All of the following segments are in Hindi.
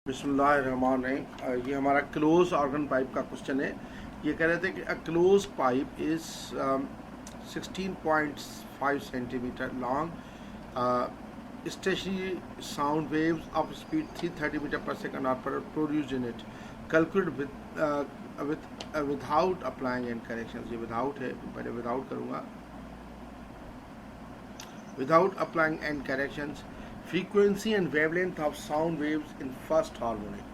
बिस्मिल्लाहिर्रहमानिर्रहीम। ये हमारा क्लोज ऑर्गन पाइप का क्वेश्चन है। ये कह रहे थे कि a close pipe is 16.5 centimetre long, stationary sound waves of speed 330 metre per second are produced in it, calculate without applying end correction. ये विदाउट है, पहले विदाउट करूँगा, without applying end corrections, frequency and wavelength of sound waves in first harmonic।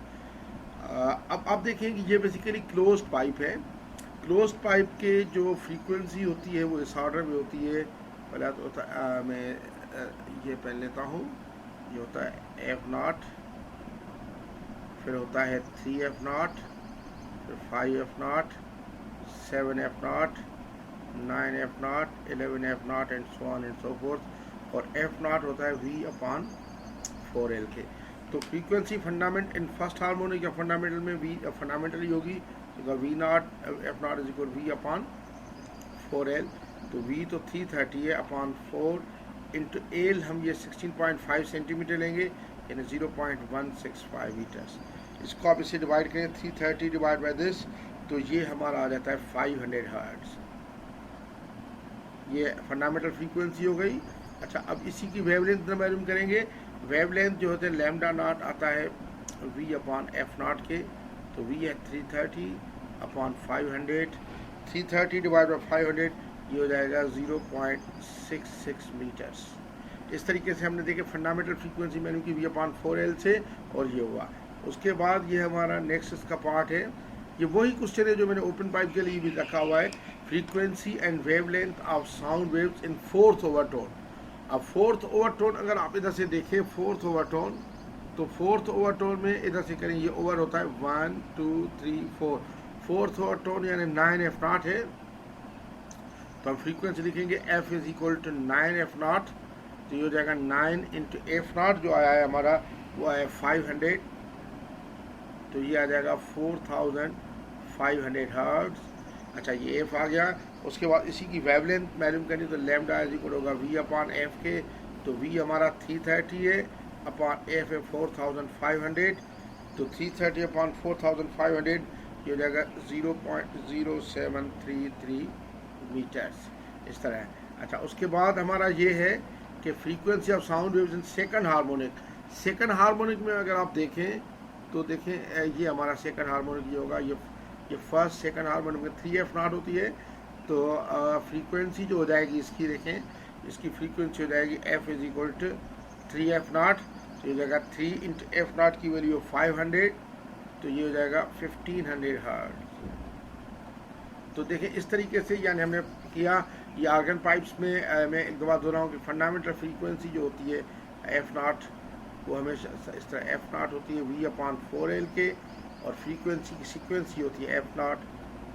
अब आप देखें कि ये बेसिकली क्लोज्ड पाइप है। क्लोज्ड पाइप के जो फ्रीक्वेंसी होती है वो इस ऑर्डर में होती है। पहले तो होता मैं ये पहन लेता हूँ। ये होता है F0, फिर होता है 3F0, फिर 5F0, 7F0, 9F0, 11F0 and so on and so fourth. और F0 होता है V/4L के। तो frequency fundament in first harmonic या फंडामेंटल में V फंडामेंटल ही होगी, तो V0 F0 is equal V/4L। तो V तो 330 है अपॉन 4 इंटू L, हम ये 16.5 सेंटीमीटर लेंगे, यानी 0.165 मीटर्स। इसको आप इसे डिवाइड करें 330 डिवाइड बाई दिस, तो ये हमारा आ जाता है 500 हर्ट्ज। ये फंडामेंटल फ्रीक्वेंसी हो गई। अच्छा, अब इसी की वेवलेंथ मालूम करेंगे। वेवलेंथ जो होते हैं लैम्डा नॉट आता है V/F0 के, तो V है 330 अपॉन 500, 330 डिवाइड बाई 500, ये हो जाएगा 0.66 मीटर्स। इस तरीके से हमने देखे फंडामेंटल फ्रीक्वेंसी मैंने की V/4L से, और ये हुआ। उसके बाद ये हमारा नेक्स्ट इसका पार्ट है। ये वही क्वेश्चन है जो मैंने ओपन पाइप के लिए भी रखा हुआ है, frequency and wavelength of sound waves in fourth overtone. अब फोर्थ ओवरटोन अगर आप इधर से देखें, फोर्थ ओवरटोन, तो फोर्थ ओवरटोन में इधर से करें, ये ओवर होता है 1 2 3 4, फोर्थ ओवरटोन यानी 9F0 है। तो हम फ्रीक्वेंसी लिखेंगे F is equal to 9F0, तो ये हो जाएगा 9 इंटू F0 जो आया है हमारा वो आया 500, तो ये आ जाएगा 4500 हर्ट्ज। अच्छा, ये F आ गया। उसके बाद इसी की वेवलेंथ मालूम करनी, तो लैम्डा इज इक्वल होगा V/F के, तो V हमारा 330 है अपॉन F है 4500, तो 330 अपॉन 4500 ये हो जाएगा 0.0733 मीटर्स। इस तरह है। अच्छा, उसके बाद हमारा ये है कि frequency of sound waves in second harmonic. Second harmonic में अगर आप देखें तो देखें ये हमारा सेकंड हार्मोनिक ये होगा, ये फर्स्ट सेकंड हार्मोनिक में 3F0 होती है। तो फ्रीक्वेंसी जो हो जाएगी इसकी देखें, इसकी फ्रीक्वेंसी हो जाएगी F is equal to 3F0, तो ये हो जाएगा 3 इंटू F0 की वैल्यू 500, तो ये हो जाएगा 1500 हर्ट्ज। तो देखें इस तरीके से यानी हमने किया। ये आर्गन पाइप्स में मैं एक दफ़ा दोहराऊँ कि फंडामेंटल फ्रीक्वेंसी जो होती है F0 वो हमेशा इस तरह F0 होती है V/4L के, और फ्रीक्वेंसी की सीक्वेंसी होती है F0,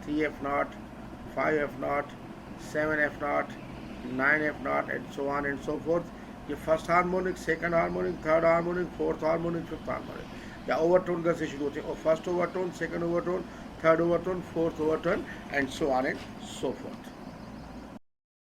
3F0, 5F0, 7F0, 9F0 and so on and so forth. ये first harmonic, second harmonic, third harmonic, fourth harmonic, fifth harmonic, या ओवरटोन का से शुरू होते हैं, और first overtone, second overtone, third overtone, fourth overtone and so on and so fourth.